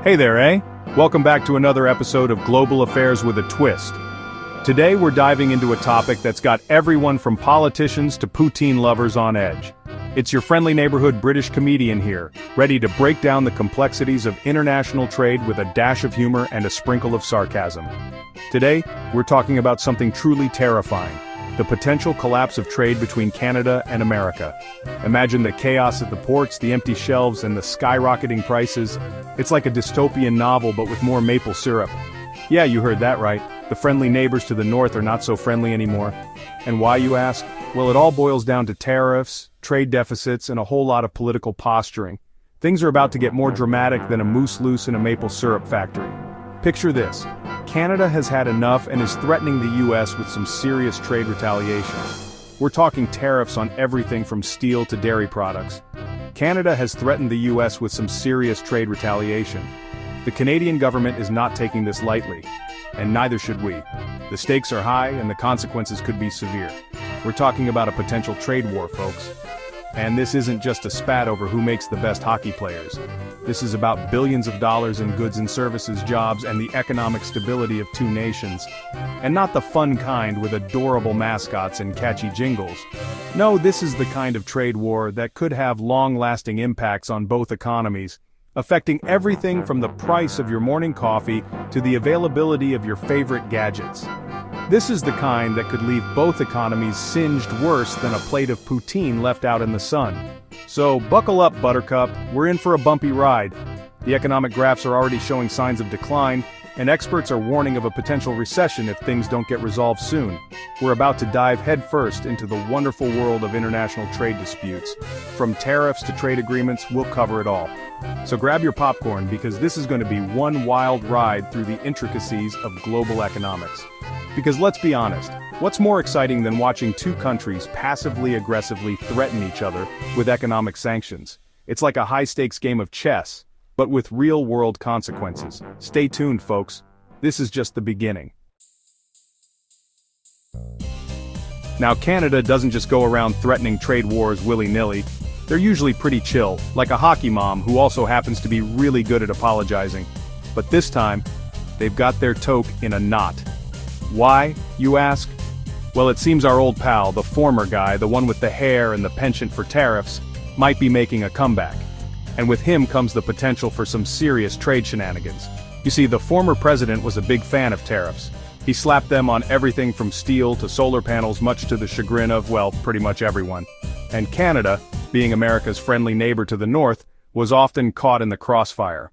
Hey there, eh? Welcome back to another episode of Global Affairs with a Twist. Today we're diving into a topic that's got everyone from politicians to poutine lovers on edge. It's your friendly neighborhood British comedian here, ready to break down the complexities of international trade with a dash of humor and a sprinkle of sarcasm. Today, we're talking about something truly terrifying: the potential collapse of trade between Canada and America. Imagine the chaos at the ports, the empty shelves, and the skyrocketing prices. It's like a dystopian novel but with more maple syrup. Yeah, you heard that right. The friendly neighbors to the north are not so friendly anymore. And why, you ask? Well, it all boils down to tariffs, trade deficits, and a whole lot of political posturing. Things are about to get more dramatic than a moose loose in a maple syrup factory. Picture this: Canada has had enough and is threatening the US with some serious trade retaliation. We're talking tariffs on everything from steel to dairy products. Canada has threatened the US with some serious trade retaliation. The Canadian government is not taking this lightly, and neither should we. The stakes are high and the consequences could be severe. We're talking about a potential trade war, folks. And this isn't just a spat over who makes the best hockey players. This is about billions of dollars in goods and services, jobs, and the economic stability of two nations. And not the fun kind with adorable mascots and catchy jingles. No, this is the kind of trade war that could have long-lasting impacts on both economies, affecting everything from the price of your morning coffee to the availability of your favorite gadgets. This is the kind that could leave both economies singed worse than a plate of poutine left out in the sun. So buckle up, Buttercup, we're in for a bumpy ride. The economic graphs are already showing signs of decline, and experts are warning of a potential recession if things don't get resolved soon. We're about to dive headfirst into the wonderful world of international trade disputes. From tariffs to trade agreements, we'll cover it all. So grab your popcorn, because this is going to be one wild ride through the intricacies of global economics. Because let's be honest, what's more exciting than watching two countries passively aggressively threaten each other with economic sanctions? It's like a high-stakes game of chess, but with real-world consequences. Stay tuned, folks. This is just the beginning. Now, Canada doesn't just go around threatening trade wars willy-nilly. They're usually pretty chill, like a hockey mom who also happens to be really good at apologizing. But this time, they've got their toque in a knot. Why, you ask? Well, it seems our old pal, the former guy, the one with the hair and the penchant for tariffs, might be making a comeback. And with him comes the potential for some serious trade shenanigans. You see, the former president was a big fan of tariffs. He slapped them on everything from steel to solar panels, much to the chagrin of, well, pretty much everyone. And Canada, being America's friendly neighbor to the north, was often caught in the crossfire.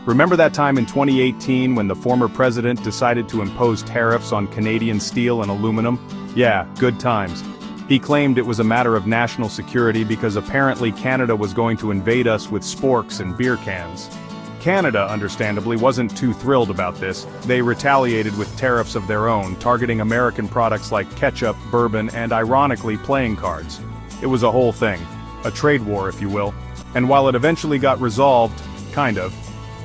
Remember that time in 2018 when the former president decided to impose tariffs on Canadian steel and aluminum? Yeah, good times. He claimed it was a matter of national security because apparently Canada was going to invade us with sporks and beer cans. Canada, understandably, wasn't too thrilled about this. They retaliated with tariffs of their own, targeting American products like ketchup, bourbon, and ironically, playing cards. It was a whole thing. A trade war, if you will. And while it eventually got resolved, kind of,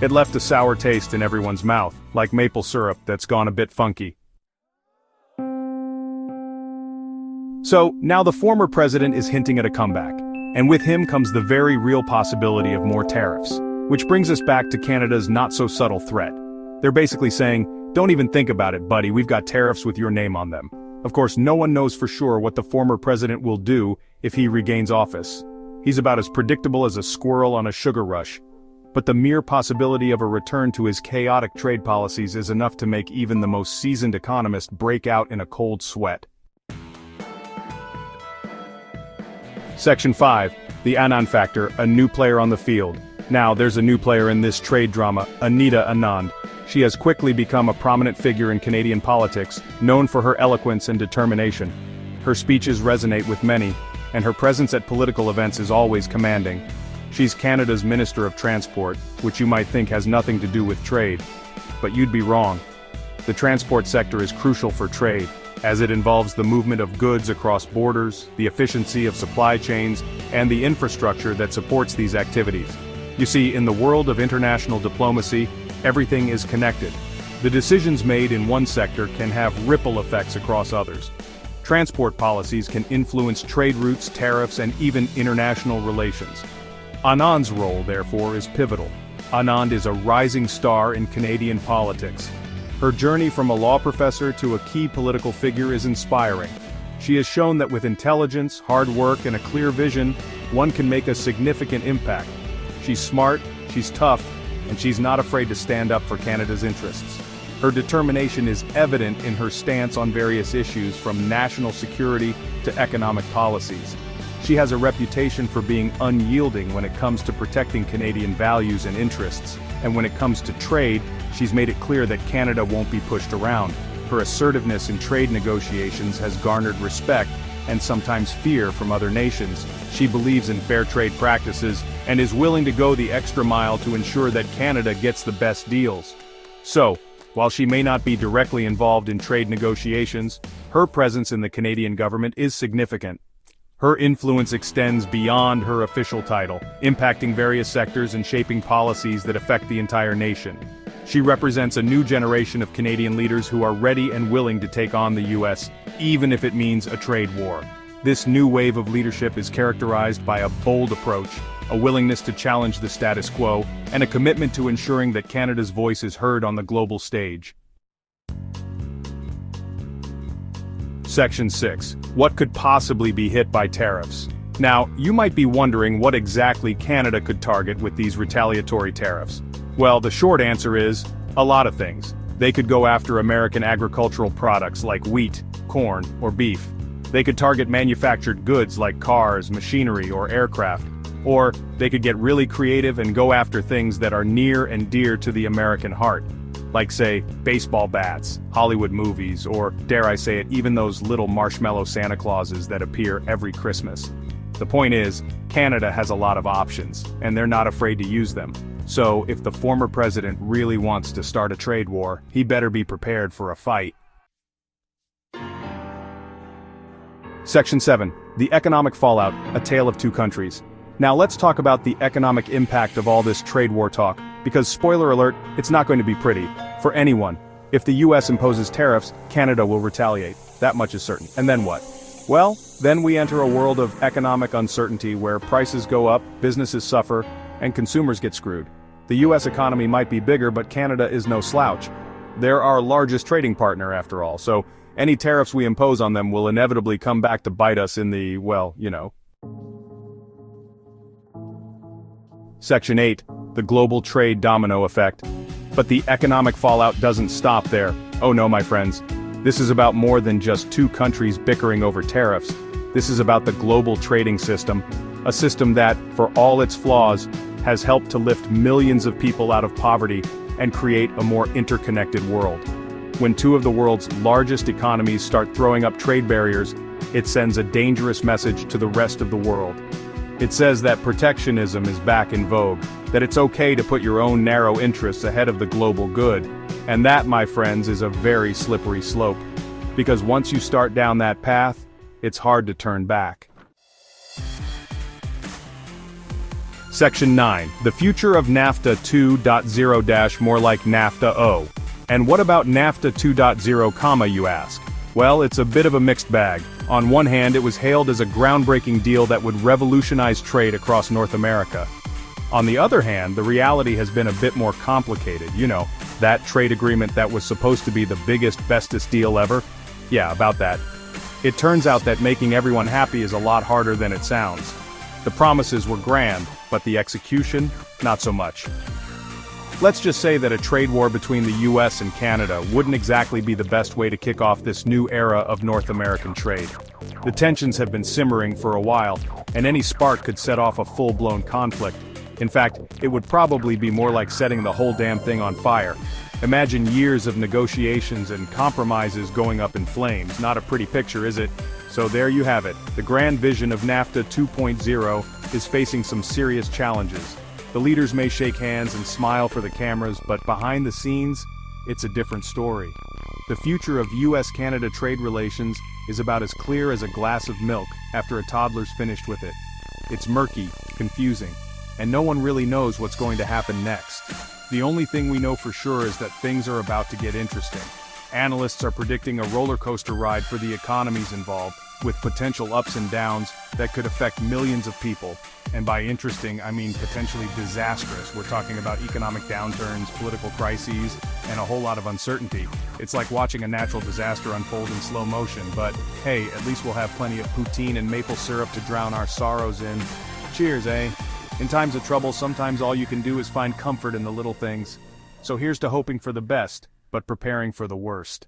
it left a sour taste in everyone's mouth, like maple syrup that's gone a bit funky. So, now the former president is hinting at a comeback, and with him comes the very real possibility of more tariffs, which brings us back to Canada's not-so-subtle threat. They're basically saying, don't even think about it, buddy, we've got tariffs with your name on them. Of course, no one knows for sure what the former president will do if he regains office. He's about as predictable as a squirrel on a sugar rush. But the mere possibility of a return to his chaotic trade policies is enough to make even the most seasoned economist break out in a cold sweat. Section 5. The Anand Factor, a new player on the field. Now, there's a new player in this trade drama, Anita Anand. She has quickly become a prominent figure in Canadian politics, known for her eloquence and determination. Her speeches resonate with many, and her presence at political events is always commanding. She's Canada's Minister of Transport, which you might think has nothing to do with trade. But you'd be wrong. The transport sector is crucial for trade, as it involves the movement of goods across borders, the efficiency of supply chains, and the infrastructure that supports these activities. You see, in the world of international diplomacy, everything is connected. The decisions made in one sector can have ripple effects across others. Transport policies can influence trade routes, tariffs, and even international relations. Anand's role, therefore, is pivotal. Anand is a rising star in Canadian politics. Her journey from a law professor to a key political figure is inspiring. She has shown that with intelligence, hard work, and a clear vision, one can make a significant impact. She's smart, she's tough, and she's not afraid to stand up for Canada's interests. Her determination is evident in her stance on various issues from national security to economic policies. She has a reputation for being unyielding when it comes to protecting Canadian values and interests, and when it comes to trade, she's made it clear that Canada won't be pushed around. Her assertiveness in trade negotiations has garnered respect and sometimes fear from other nations. She believes in fair trade practices and is willing to go the extra mile to ensure that Canada gets the best deals. So, while she may not be directly involved in trade negotiations, her presence in the Canadian government is significant. Her influence extends beyond her official title, impacting various sectors and shaping policies that affect the entire nation. She represents a new generation of Canadian leaders who are ready and willing to take on the US, even if it means a trade war. This new wave of leadership is characterized by a bold approach, a willingness to challenge the status quo, and a commitment to ensuring that Canada's voice is heard on the global stage. Section 6. What could possibly be hit by tariffs? Now, you might be wondering what exactly Canada could target with these retaliatory tariffs. Well, the short answer is, a lot of things. They could go after American agricultural products like wheat, corn, or beef. They could target manufactured goods like cars, machinery, or aircraft. Or, they could get really creative and go after things that are near and dear to the American heart. Like, say, baseball bats, Hollywood movies, or, dare I say it, even those little marshmallow Santa Clauses that appear every Christmas. The point is, Canada has a lot of options, and they're not afraid to use them. So, if the former president really wants to start a trade war, he better be prepared for a fight. Section 7. The economic fallout, a tale of two countries. Now let's talk about the economic impact of all this trade war talk, because spoiler alert, it's not going to be pretty, for anyone. If the US imposes tariffs, Canada will retaliate, that much is certain. And then what? Well, then we enter a world of economic uncertainty where prices go up, businesses suffer, and consumers get screwed. The US economy might be bigger, but Canada is no slouch. They're our largest trading partner after all, so any tariffs we impose on them will inevitably come back to bite us in the, well, you know. Section 8. The global trade domino effect. But the economic fallout doesn't stop there. Oh no, my friends. This is about more than just two countries bickering over tariffs. This is about the global trading system, a system that, for all its flaws, has helped to lift millions of people out of poverty and create a more interconnected world. When two of the world's largest economies start throwing up trade barriers, it sends a dangerous message to the rest of the world. It says that protectionism is back in vogue, that it's okay to put your own narrow interests ahead of the global good. And that, my friends, is a very slippery slope. Because once you start down that path, it's hard to turn back. Section 9. The future of NAFTA 2.0- more like NAFTA O. And what about NAFTA 2.0, you ask? Well, it's a bit of a mixed bag. On one hand, it was hailed as a groundbreaking deal that would revolutionize trade across North America. On the other hand, the reality has been a bit more complicated. You know, that trade agreement that was supposed to be the biggest, bestest deal ever? Yeah, about that. It turns out that making everyone happy is a lot harder than it sounds. The promises were grand, but the execution, not so much. Let's just say that a trade war between the US and Canada wouldn't exactly be the best way to kick off this new era of North American trade. The tensions have been simmering for a while, and any spark could set off a full-blown conflict. In fact, it would probably be more like setting the whole damn thing on fire. Imagine years of negotiations and compromises going up in flames. Not a pretty picture, is it? So there you have it. The grand vision of NAFTA 2.0 is facing some serious challenges. The leaders may shake hands and smile for the cameras, but behind the scenes, it's a different story. The future of US-Canada trade relations is about as clear as a glass of milk after a toddler's finished with it. It's murky, confusing, and no one really knows what's going to happen next. The only thing we know for sure is that things are about to get interesting. Analysts are predicting a roller coaster ride for the economies involved, with potential ups and downs that could affect millions of people. And by interesting, I mean potentially disastrous. We're talking about economic downturns, political crises, and a whole lot of uncertainty. It's like watching a natural disaster unfold in slow motion, but hey, at least we'll have plenty of poutine and maple syrup to drown our sorrows in. Cheers, eh? In times of trouble, sometimes all you can do is find comfort in the little things. So here's to hoping for the best, but preparing for the worst.